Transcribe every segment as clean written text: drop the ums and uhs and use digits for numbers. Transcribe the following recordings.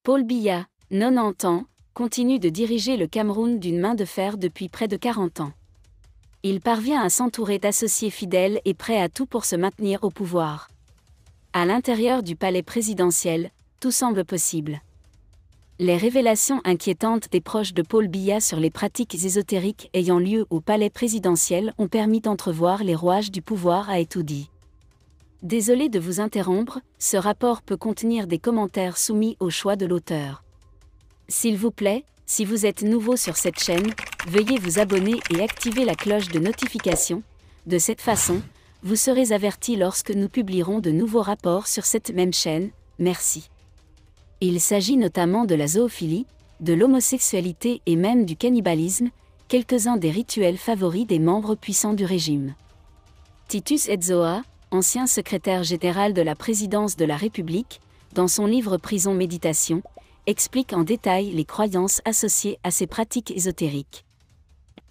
Paul Biya, 90 ans, continue de diriger le Cameroun d'une main de fer depuis près de 40 ans. Il parvient à s'entourer d'associés fidèles et prêts à tout pour se maintenir au pouvoir. À l'intérieur du palais présidentiel, tout semble possible. Les révélations inquiétantes des proches de Paul Biya sur les pratiques ésotériques ayant lieu au palais présidentiel ont permis d'entrevoir les rouages du pouvoir, a été dit. Désolé de vous interrompre, ce rapport peut contenir des commentaires soumis au choix de l'auteur. S'il vous plaît, si vous êtes nouveau sur cette chaîne, veuillez vous abonner et activer la cloche de notification. De cette façon, vous serez averti lorsque nous publierons de nouveaux rapports sur cette même chaîne. Merci. Il s'agit notamment de la zoophilie, de l'homosexualité et même du cannibalisme, quelques-uns des rituels favoris des membres puissants du régime. Titus Edzoa, ancien secrétaire général de la présidence de la République, dans son livre Prison Méditation, explique en détail les croyances associées à ces pratiques ésotériques.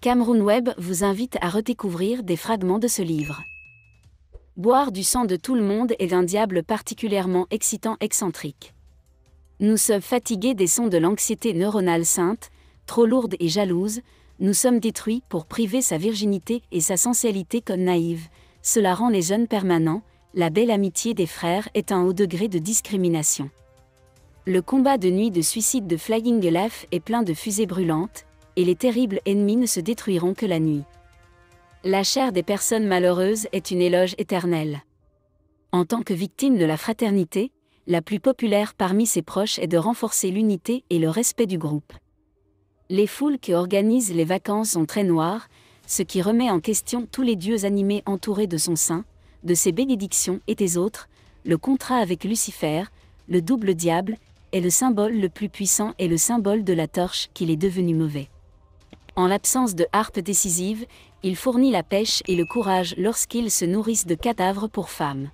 Cameroun Web vous invite à redécouvrir des fragments de ce livre. Boire du sang de tout le monde est un diable particulièrement excitant excentrique. Nous sommes fatigués des sons de l'anxiété neuronale sainte, trop lourde et jalouse, nous sommes détruits pour priver sa virginité et sa sensualité comme naïve, cela rend les jeunes permanents, la belle amitié des frères est un haut degré de discrimination. Le combat de nuit de suicide de Flying Leaf est plein de fusées brûlantes, et les terribles ennemis ne se détruiront que la nuit. La chair des personnes malheureuses est une éloge éternelle. En tant que victime de la fraternité, la plus populaire parmi ses proches est de renforcer l'unité et le respect du groupe. Les foules qui organisent les vacances sont très noires, ce qui remet en question tous les dieux animés entourés de son sein, de ses bénédictions et des autres. Le contrat avec Lucifer, le double diable, est le symbole le plus puissant et le symbole de la torche qu'il est devenu mauvais. En l'absence de harpe décisive, il fournit la pêche et le courage lorsqu'ils se nourrissent de cadavres pour femmes.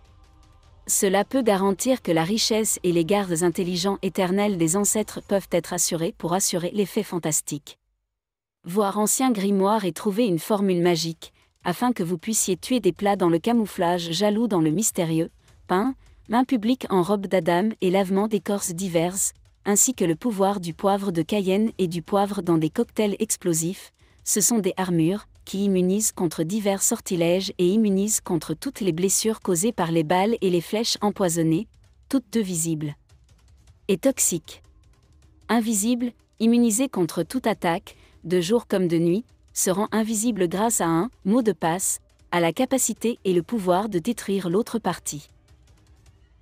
Cela peut garantir que la richesse et les gardes intelligents éternels des ancêtres peuvent être assurés pour assurer l'effet fantastique. Voir ancien grimoire et trouver une formule magique, afin que vous puissiez tuer des plats dans le camouflage jaloux dans le mystérieux, pain, main publique en robe d'Adam et lavement d'écorces diverses, ainsi que le pouvoir du poivre de Cayenne et du poivre dans des cocktails explosifs, ce sont des armures qui immunisent contre divers sortilèges et immunisent contre toutes les blessures causées par les balles et les flèches empoisonnées, toutes deux visibles. Et toxiques. Invisibles, immunisés contre toute attaque, de jour comme de nuit, se rend invisible grâce à un mot de passe, à la capacité et le pouvoir de détruire l'autre partie.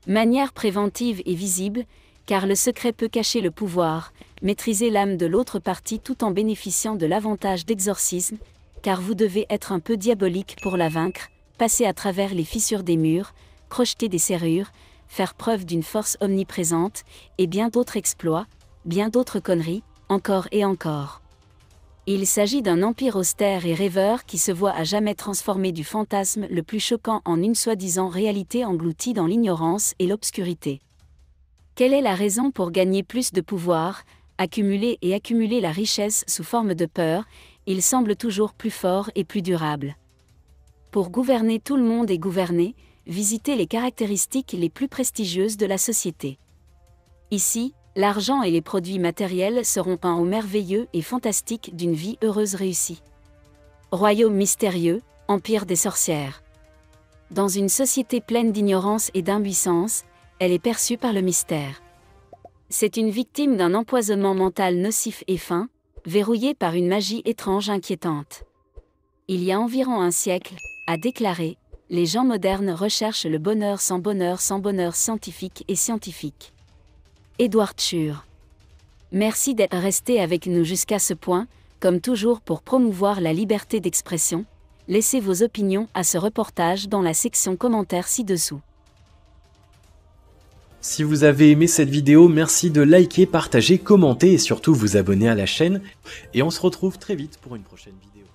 Manière préventive et visible, car le secret peut cacher le pouvoir, maîtriser l'âme de l'autre partie tout en bénéficiant de l'avantage d'exorcisme, car vous devez être un peu diabolique pour la vaincre, passer à travers les fissures des murs, crocheter des serrures, faire preuve d'une force omniprésente, et bien d'autres exploits, bien d'autres conneries, encore et encore. Il s'agit d'un empire austère et rêveur qui se voit à jamais transformer du fantasme le plus choquant en une soi-disant réalité engloutie dans l'ignorance et l'obscurité. Quelle est la raison pour gagner plus de pouvoir, accumuler la richesse sous forme de peur, il semble toujours plus fort et plus durable. Pour gouverner tout le monde et gouverner, visitez les caractéristiques les plus prestigieuses de la société. Ici, l'argent et les produits matériels seront peints au merveilleux et fantastique d'une vie heureuse réussie. Royaume mystérieux, empire des sorcières. Dans une société pleine d'ignorance et d'impuissance, elle est perçue par le mystère. C'est une victime d'un empoisonnement mental nocif et fin, verrouillée par une magie étrange inquiétante. Il y a environ un siècle, a déclaré, les gens modernes recherchent le bonheur sans bonheur scientifique et scientifique. Edward Schur. Merci d'être resté avec nous jusqu'à ce point, comme toujours pour promouvoir la liberté d'expression. Laissez vos opinions à ce reportage dans la section commentaires ci-dessous. Si vous avez aimé cette vidéo, merci de liker, partager, commenter et surtout vous abonner à la chaîne. Et on se retrouve très vite pour une prochaine vidéo.